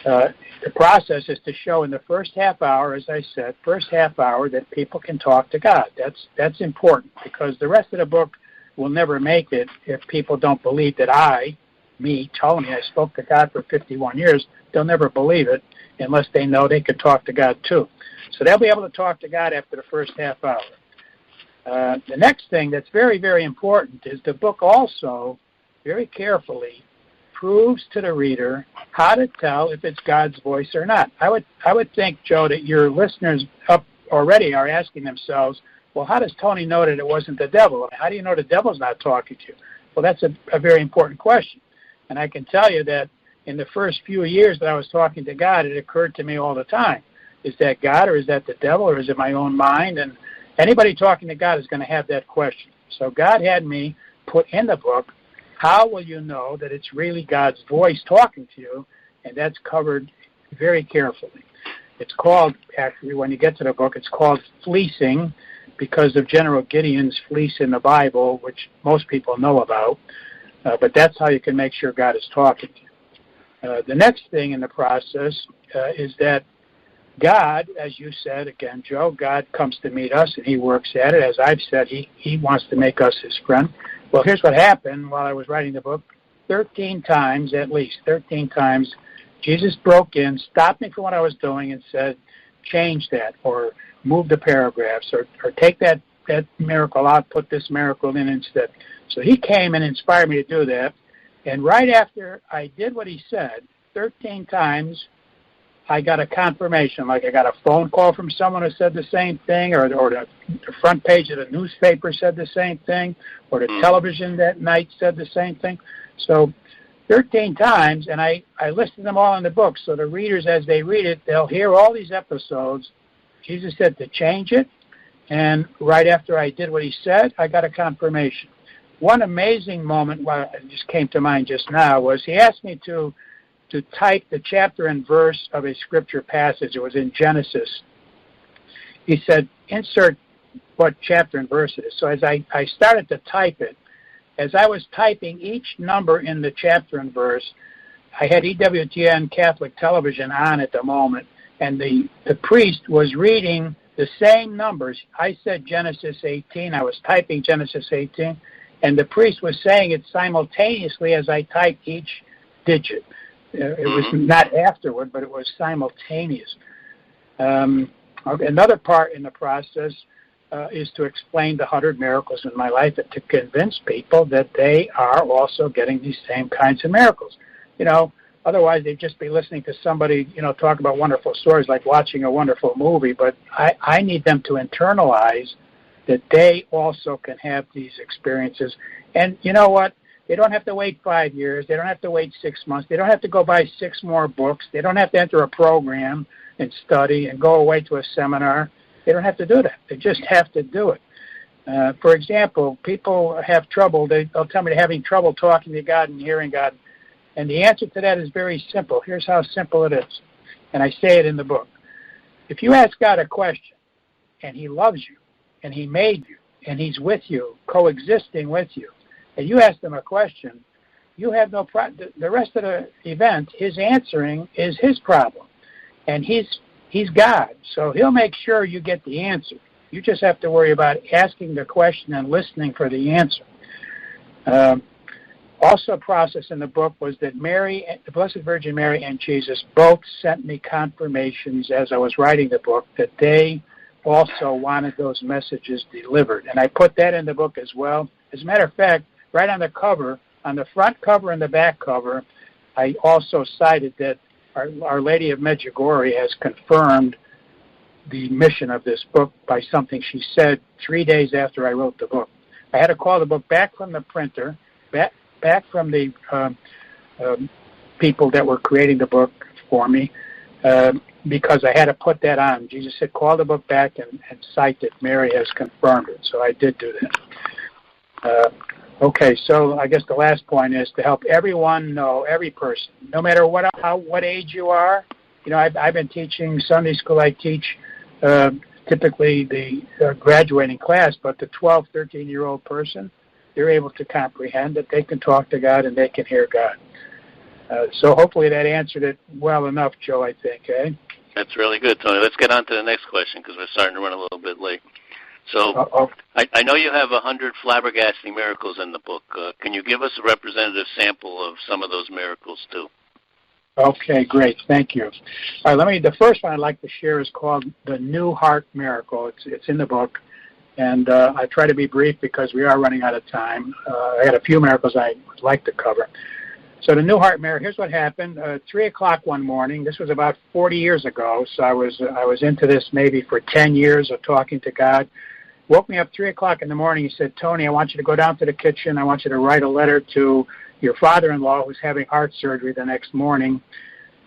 The process is to show in the first half hour, as I said, first half hour that people can talk to God. That's important, because the rest of the book will never make it if people don't believe that Tony, I spoke to God for 51 years. They'll never believe it unless they know they could talk to God too. So they'll be able to talk to God after the first half hour. The next thing that's very, very important is the book also, very carefully, proves to the reader how to tell if it's God's voice or not. I would think, Joe, that your listeners up already are asking themselves, well, how does Tony know that it wasn't the devil? How do you know the devil's not talking to you? Well, that's a very important question. And I can tell you that in the first few years that I was talking to God, it occurred to me all the time, is that God, or is that the devil, or is it my own mind? And anybody talking to God is going to have that question. So God had me put in the book, how will you know that it's really God's voice talking to you? And that's covered very carefully. It's called, actually, when you get to the book, it's called fleecing, because of General Gideon's fleece in the Bible, which most people know about. But that's how you can make sure God is talking to you. The next thing in the process is that God, as you said, again, Joe, God comes to meet us, and he works at it. As I've said, he wants to make us his friend. Well, here's what happened while I was writing the book. 13 times, at least 13 times, Jesus broke in, stopped me from what I was doing, and said, change that, or move the paragraphs, or take that miracle out, put this miracle in instead. So he came and inspired me to do that. And right after I did what he said, 13 times, I got a confirmation, like I got a phone call from someone who said the same thing, or the front page of the newspaper said the same thing, or the television that night said the same thing. So 13 times, and I listed them all in the book, so the readers, as they read it, they'll hear all these episodes. Jesus said to change it, and right after I did what he said, I got a confirmation. One amazing moment, it just came to mind just now, was he asked me to type the chapter and verse of a scripture passage. It was in Genesis. He said, insert what chapter and verse it is. So as I started to type it, as I was typing each number in the chapter and verse, I had EWTN Catholic Television on at the moment, and the priest was reading the same numbers. I said Genesis 18. I was typing Genesis 18, and the priest was saying it simultaneously as I typed each digit. It was not afterward, but it was simultaneous. Another part in the process is to explain the 100 miracles in my life, and to convince people that they are also getting these same kinds of miracles. Otherwise they'd just be listening to somebody, talk about wonderful stories, like watching a wonderful movie. But I need them to internalize that they also can have these experiences. And you know what? They don't have to wait 5 years. They don't have to wait 6 months. They don't have to go buy 6 more books. They don't have to enter a program and study and go away to a seminar. They don't have to do that. They just have to do it. For example, people have trouble. They'll tell me they're having trouble talking to God and hearing God. And the answer to that is very simple. Here's how simple it is. And I say it in the book. If you ask God a question, and he loves you, and he made you, and he's with you, coexisting with you, and you ask him a question, you have no problem. The rest of the event, his answering is his problem. And he's God, so he'll make sure you get the answer. You just have to worry about asking the question and listening for the answer. Also a process in the book was that Mary, the Blessed Virgin Mary, and Jesus both sent me confirmations as I was writing the book that they also wanted those messages delivered. And I put that in the book as well. As a matter of fact, right on the cover, on the front cover and the back cover, I also cited that Our Lady of Medjugorje has confirmed the mission of this book by something she said 3 days after I wrote the book. I had to call the book back from the printer, back from the people that were creating the book for me, because I had to put that on. Jesus said, call the book back and cite that Mary has confirmed it. So I did do that. Okay, so I guess the last point is to help everyone know, every person, no matter what age you are. I've been teaching Sunday school. I teach typically the graduating class, but the 12, 13-year-old person, they're able to comprehend that they can talk to God and they can hear God. So hopefully that answered it well enough, Joe, I think, eh? That's really good, Tony. Let's get on to the next question because we're starting to run a little bit late. So I know you have 100 flabbergasting miracles in the book. Can you give us a representative sample of some of those miracles, too? Okay, great. Thank you. All right, the first one I'd like to share is called the New Heart Miracle. It's in the book, and I try to be brief because we are running out of time. I had a few miracles I would like to cover. So the New Heart Miracle, here's what happened. 3 o'clock one morning, this was about 40 years ago, so I was into this maybe for 10 years of talking to God. Woke me up 3 o'clock in the morning. He said, Tony, I want you to go down to the kitchen. I want you to write a letter to your father-in-law who's having heart surgery the next morning.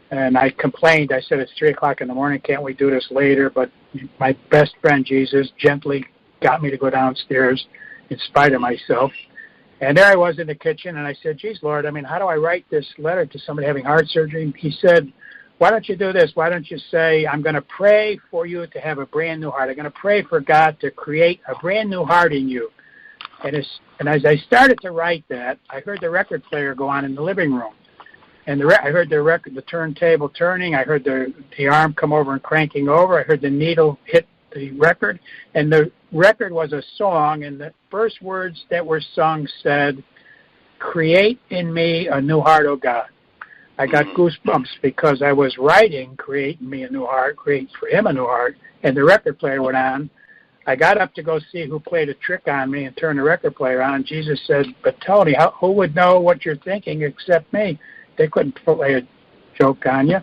And I complained. I said, it's 3 o'clock in the morning. Can't we do this later? But my best friend, Jesus, gently got me to go downstairs in spite of myself. And there I was in the kitchen, and I said, geez, Lord, how do I write this letter to somebody having heart surgery? He said, why don't you do this? Why don't you say, I'm going to pray for you to have a brand new heart. I'm going to pray for God to create a brand new heart in you. And as I started to write that, I heard the record player go on in the living room. And I heard the turntable turning. I heard the arm come over and cranking over. I heard the needle hit the record. And the record was a song, and the first words that were sung said, create in me a new heart, O God. I got goosebumps because I was writing, create in me a new heart, create for him a new heart, and the record player went on. I got up to go see who played a trick on me and turned the record player on. Jesus said, but Tony, who would know what you're thinking except me? They couldn't play a joke on you.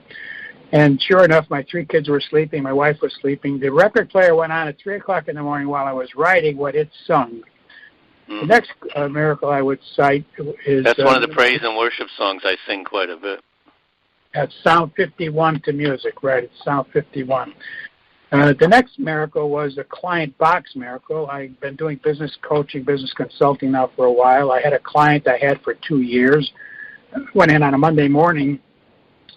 And sure enough, my 3 kids were sleeping. My wife was sleeping. The record player went on at 3 o'clock in the morning while I was writing what it sung. The next miracle I would cite is... That's one of the praise and worship songs I sing quite a bit. That's Sound 51 to music, right? It's Sound 51. The next miracle was a client box miracle. I've been doing business coaching, business consulting now for a while. I had a client I had for 2 years. Went in on a Monday morning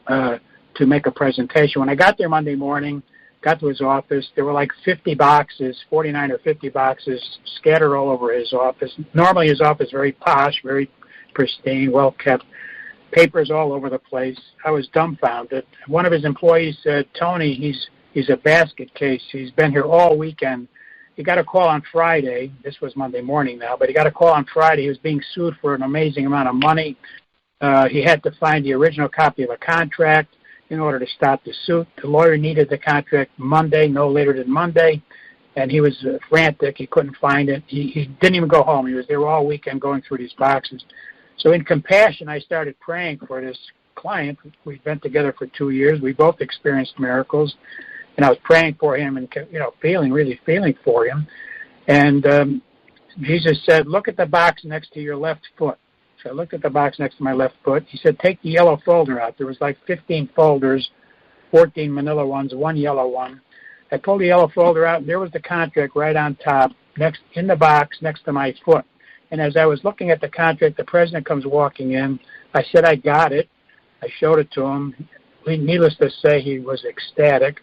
to make a presentation. When I got there Monday morning, got to his office, there were like 50 boxes, 49 or 50 boxes scattered all over his office. Normally his office is very posh, very pristine, well kept. Papers all over the place. I was dumbfounded. One of his employees said, Tony, he's a basket case. He's been here all weekend. He got a call on Friday. This was Monday morning now, but he got a call on Friday. He was being sued for an amazing amount of money. He had to find the original copy of a contract in order to stop the suit. The lawyer needed the contract Monday, no later than Monday, and he was frantic. He couldn't find it. He didn't even go home. He was there all weekend going through these boxes. So in compassion, I started praying for this client. We'd been together for 2 years. We both experienced miracles, and I was praying for him and really feeling for him. And Jesus said, look at the box next to your left foot. So I looked at the box next to my left foot. He said, take the yellow folder out. There was like 15 folders, 14 manila ones, 1 yellow one. I pulled the yellow folder out, and there was the contract right on top, in the box next to my foot. And as I was looking at the contract, the president comes walking in. I said, I got it. I showed it to him. Needless to say, he was ecstatic.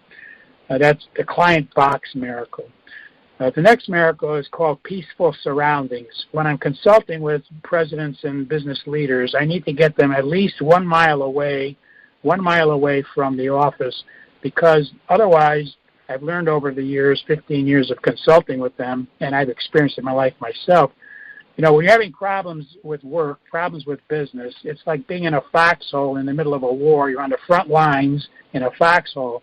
That's the client box miracle. The next miracle is called peaceful surroundings. When I'm consulting with presidents and business leaders, I need to get them at least 1 mile away from the office, because otherwise, I've learned over the years, 15 years of consulting with them, and I've experienced it in my life myself. When you're having problems with work, problems with business, it's like being in a foxhole in the middle of a war. You're on the front lines in a foxhole,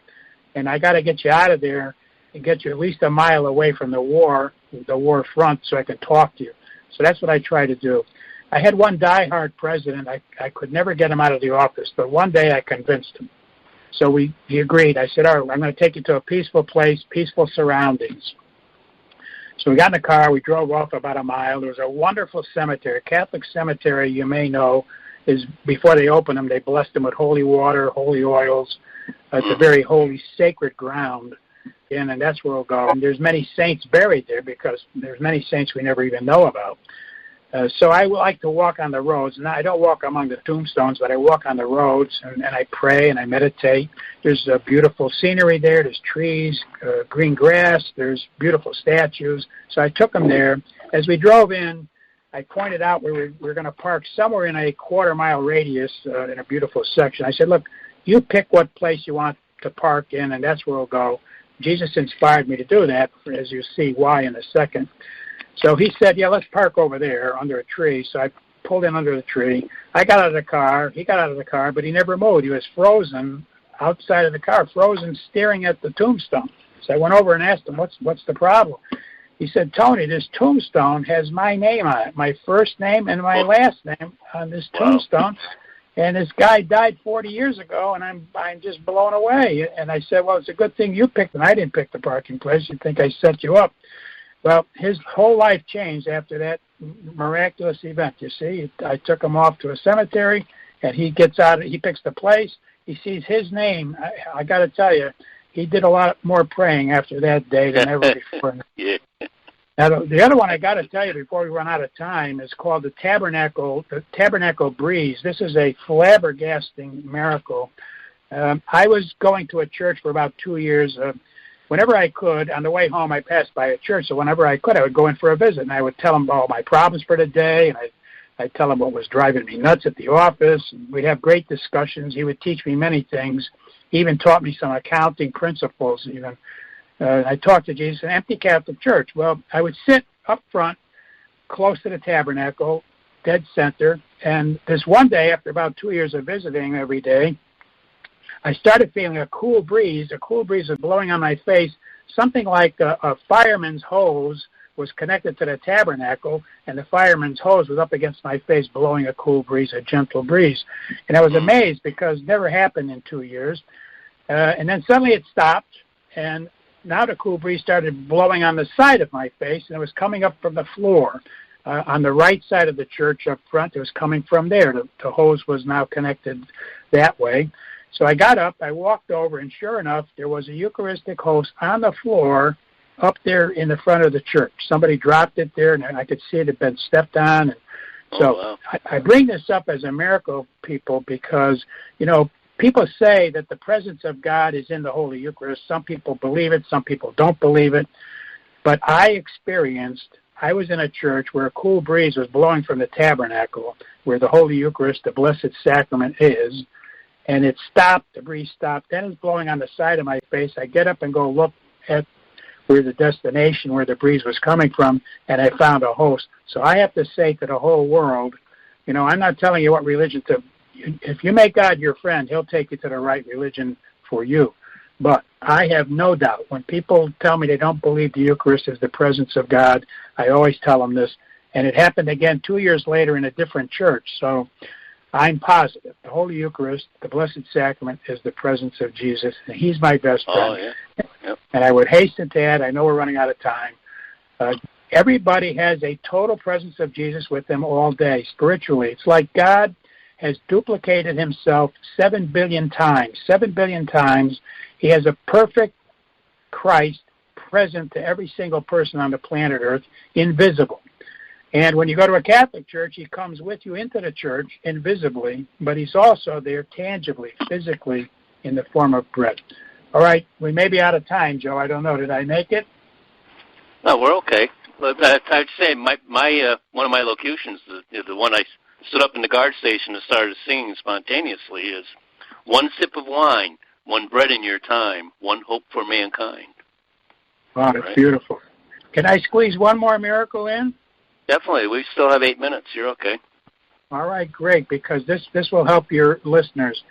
and I got to get you out of there and get you at least 1 mile away from the war front so I can talk to you. So that's what I try to do. I had one diehard president. I could never get him out of the office, but one day I convinced him. So he agreed. I said, all right, I'm going to take you to a peaceful place, peaceful surroundings. So we got in the car. We drove off about 1 mile. There was a wonderful cemetery, a Catholic cemetery you may know. is before they open them, they bless them with holy water, holy oils. It's a very holy, sacred ground, and that's where we'll go. And there's many saints buried there because there's many saints we never even know about. So I like to walk on the roads. And I don't walk among the tombstones, but I walk on the roads, and I pray and I meditate. There's beautiful scenery there. There's trees, green grass. There's beautiful statues. So I took them there. As we drove in, I pointed out where we were going to park somewhere in a quarter-mile radius in a beautiful section. I said, look, you pick what place you want to park in, and that's where we'll go. Jesus inspired me to do that, as you see why in a second. So he said, yeah, let's park over there under a tree. So I pulled in under the tree. I got out of the car. He got out of the car, but he never moved. He was frozen outside of the car, frozen, staring at the tombstone. So I went over and asked him, what's the problem? He said, Tony, this tombstone has my name on it, my first name and my last name on this tombstone. And this guy died 40 years ago, and I'm just blown away. And I said, well, it's a good thing you picked, and I didn't pick the parking place. You'd think I set you up. Well, his whole life changed after that miraculous event, you see. I took him off to a cemetery, and he gets out, he picks the place, he sees his name. I got to tell you, he did a lot more praying after that day than ever before. Yeah. Now, the other one I got to tell you before we run out of time is called the Tabernacle Breeze. This is a flabbergasting miracle. I was going to a church for about 2 years. Whenever I could, on the way home, I passed by a church, so whenever I could, I would go in for a visit, and I would tell them all my problems for the day, and I'd tell him what was driving me nuts at the office. And we'd have great discussions. He would teach me many things. He even taught me some accounting principles, even. I talked to Jesus, an empty Catholic church. Well, I would sit up front, close to the tabernacle, dead center, and this one day, after about 2 years of visiting every day, I started feeling a cool breeze was blowing on my face, something like a fireman's hose was connected to the tabernacle, and the fireman's hose was up against my face, blowing a cool breeze, a gentle breeze. And I was amazed because it never happened in 2 years. And then suddenly it stopped, and now the cool breeze started blowing on the side of my face, and it was coming up from the floor. On the right side of the church up front, it was coming from there. The hose was now connected that way. So I got up, I walked over, and sure enough, there was a Eucharistic host on the floor up there in the front of the church. Somebody dropped it there, and I could see it had been stepped on. And so wow. I bring this up as a miracle, people, because, people say that the presence of God is in the Holy Eucharist. Some people believe it, some people don't believe it. But I was in a church where a cool breeze was blowing from the tabernacle, where the Holy Eucharist, the Blessed Sacrament, is. And it stopped, the breeze stopped, then it's blowing on the side of my face. I get up and go look at where the destination, where the breeze was coming from, and I found a host. So I have to say to the whole world, I'm not telling you what religion to, if you make God your friend, he'll take you to the right religion for you. But I have no doubt, when people tell me they don't believe the Eucharist is the presence of God, I always tell them this. And it happened again 2 years later in a different church. So I'm positive the Holy Eucharist, the Blessed Sacrament, is the presence of Jesus, and he's my best friend. Oh, yeah. Yep. And I would hasten to add, I know we're running out of time, everybody has a total presence of Jesus with them all day, spiritually. It's like God has duplicated himself 7 billion times. 7 billion times. He has a perfect Christ present to every single person on the planet Earth, invisible. And when you go to a Catholic church, he comes with you into the church invisibly, but he's also there tangibly, physically, in the form of bread. All right, we may be out of time, Joe. I don't know. Did I make it? No, we're okay. But I'd say my one of my locutions, the one I stood up in the guard station and started singing spontaneously, is one sip of wine, one bread in your time, one hope for mankind. Wow, that's beautiful. Can I squeeze one more miracle in? Definitely. We still have 8 minutes. You're okay. All right, great, because this will help your listeners.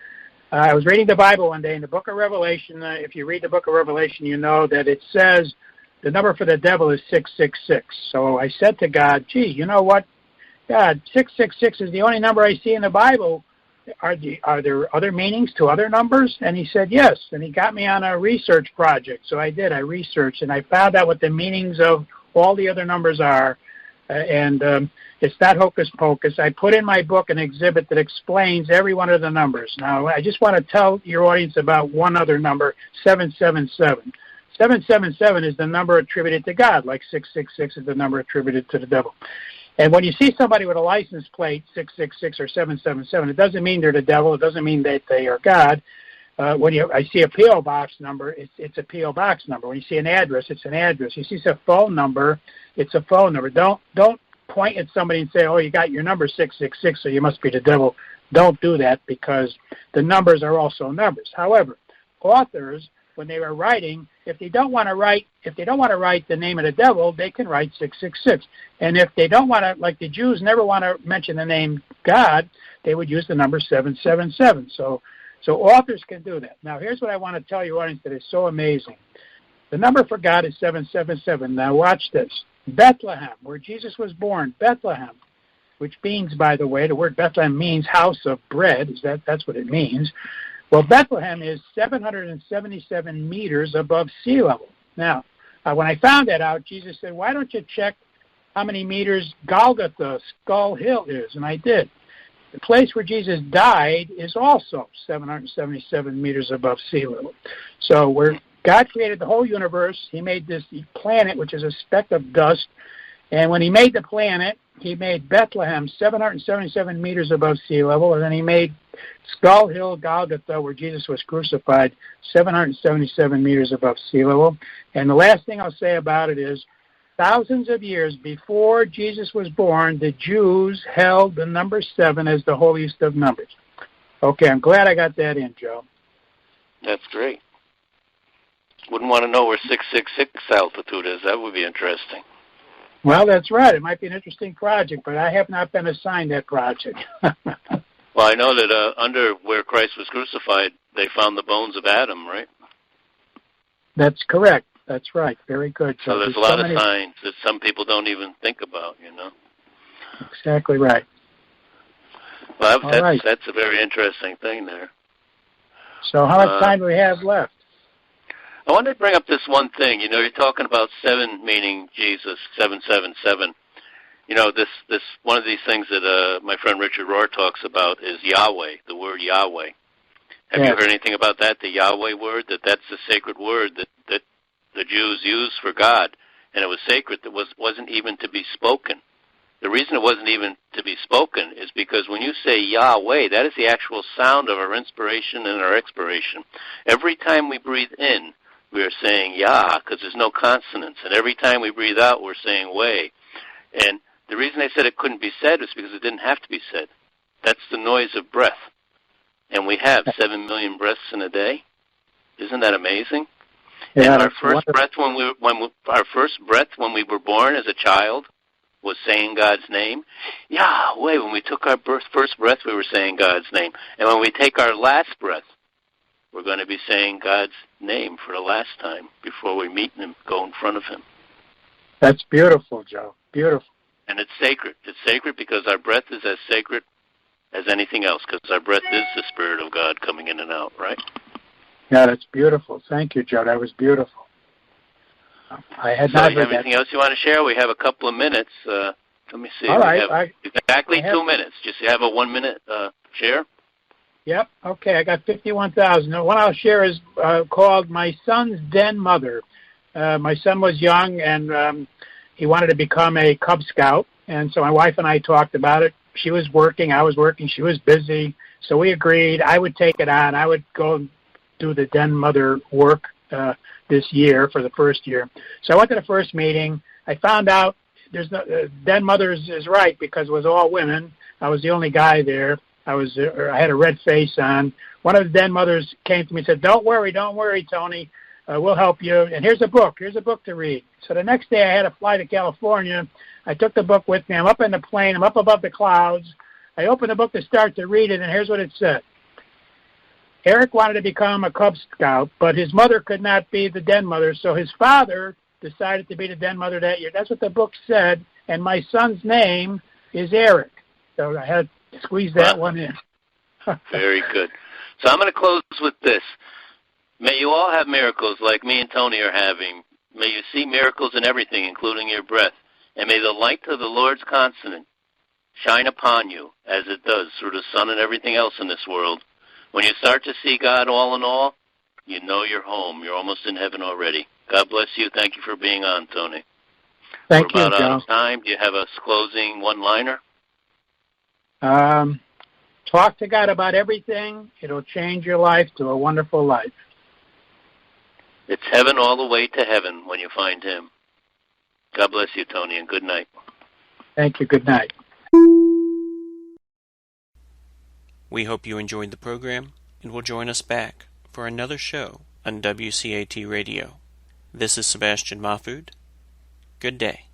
I was reading the Bible one day in the book of Revelation. If you read the book of Revelation, you know that it says the number for the devil is 666. So I said to God, gee, you know what? God, 666 is the only number I see in the Bible. Are there other meanings to other numbers? And he said yes, and he got me on a research project. So I did. I researched, and I found out what the meanings of all the other numbers are. It's not hocus pocus. I put in my book an exhibit that explains every one of the numbers. Now, I just want to tell your audience about one other number, 777. 777 is the number attributed to God, like 666 is the number attributed to the devil. And when you see somebody with a license plate, 666 or 777, it doesn't mean they're the devil. It doesn't mean that they are God. I see a P.O. box number, it's a P.O. box number. When you see an address, it's an address. You see a phone number, it's a phone number. Don't point at somebody and say, oh, you got your number 666, so you must be the devil. Don't do that, because the numbers are also numbers. However, authors, when they are writing, if they don't want to write the name of the devil, they can write 666. And if they don't want to, like the Jews never want to mention the name God, they would use the number 777. So authors can do that. Now, here's what I want to tell your audience that is so amazing. The number for God is 777. Now, watch this. Bethlehem, where Jesus was born, Bethlehem, which means, by the way, the word Bethlehem means house of bread. That's what it means. Well, Bethlehem is 777 meters above sea level. Now, when I found that out, Jesus said, why don't you check how many meters Golgotha, Skull Hill, is? And I did. The place where Jesus died is also 777 meters above sea level. So where God created the whole universe, he made this planet, which is a speck of dust. And when he made the planet, he made Bethlehem 777 meters above sea level, and then he made Skull Hill, Golgotha, where Jesus was crucified, 777 meters above sea level. And the last thing I'll say about it is, thousands of years before Jesus was born, the Jews held the number 7 as the holiest of numbers. Okay, I'm glad I got that in, Joe. That's great. Wouldn't want to know where 666 altitude is. That would be interesting. Well, that's right. It might be an interesting project, but I have not been assigned that project. Well, I know that under where Christ was crucified, they found the bones of Adam, right? That's correct. That's right. Very good. So there's a lot of signs that some people don't even think about, you know. Exactly right. Well, that's a very interesting thing there. So how much time do we have left? I wanted to bring up this one thing. You know, you're talking about 7 meaning Jesus, 777. You know, this one of these things that my friend Richard Rohr talks about is Yahweh, the word Yahweh. Have you heard anything about that, the Yahweh word? That's the sacred word that the Jews used for God, and it was sacred. That wasn't even to be spoken. The reason it wasn't even to be spoken is because when you say Yahweh, that is the actual sound of our inspiration and our expiration. Every time we breathe in, we are saying Yah, because there's no consonants. And every time we breathe out, we're saying Way. And the reason I said it couldn't be said is because it didn't have to be said. That's the noise of breath. And we have 7 million breaths in a day. Isn't that amazing? Yeah, and our first breath when we were born as a child was saying God's name. Yahweh, when we took our first breath, we were saying God's name. And when we take our last breath, we're going to be saying God's name for the last time before we meet Him, go in front of Him. That's beautiful, Joe. Beautiful. And it's sacred. It's sacred because our breath is as sacred as anything else, because our breath is the Spirit of God coming in and out, right? Yeah, that's beautiful. Thank you, Joe. That was beautiful. I had not heard that. Anything else you want to share? We have a couple of minutes. Let me see. All right. Exactly 2 minutes. Just have a 1 minute share. Yep. Okay, I got 51,000. The one I'll share is called My Son's Den Mother. My son was young, and he wanted to become a Cub Scout, and so my wife and I talked about it. She was working, I was working, she was busy, so we agreed I would take it on. I would go and do the Den Mother work this year for the first year. So I went to the first meeting. I found out there's no Den Mothers is right because it was all women. I was the only guy there. I had a red face on. One of the Den Mothers came to me and said, don't worry, Tony. We'll help you. And here's a book to read. So the next day I had to fly to California. I took the book with me. I'm up in the plane. I'm up above the clouds. I opened the book to start to read it, and here's what it said. Eric wanted to become a Cub Scout, but his mother could not be the Den Mother, so his father decided to be the Den Mother that year. That's what the book said, and my son's name is Eric. So I had to squeeze that one in. Very good. So I'm going to close with this. May you all have miracles like me and Tony are having. May you see miracles in everything, including your breath. And may the light of the Lord's constant shine upon you, as it does through the sun and everything else in this world. When you start to see God all in all, you know you're home. You're almost in heaven already. God bless you. Thank you for being on, Tony. Thank you, We're about Joe. out of time. Do you have a closing one-liner? Talk to God about everything. It'll change your life to a wonderful life. It's heaven all the way to heaven when you find Him. God bless you, Tony, and good night. Thank you. Good night. We hope you enjoyed the program and will join us back for another show on WCAT Radio. This is Sebastian Mahfood. Good day.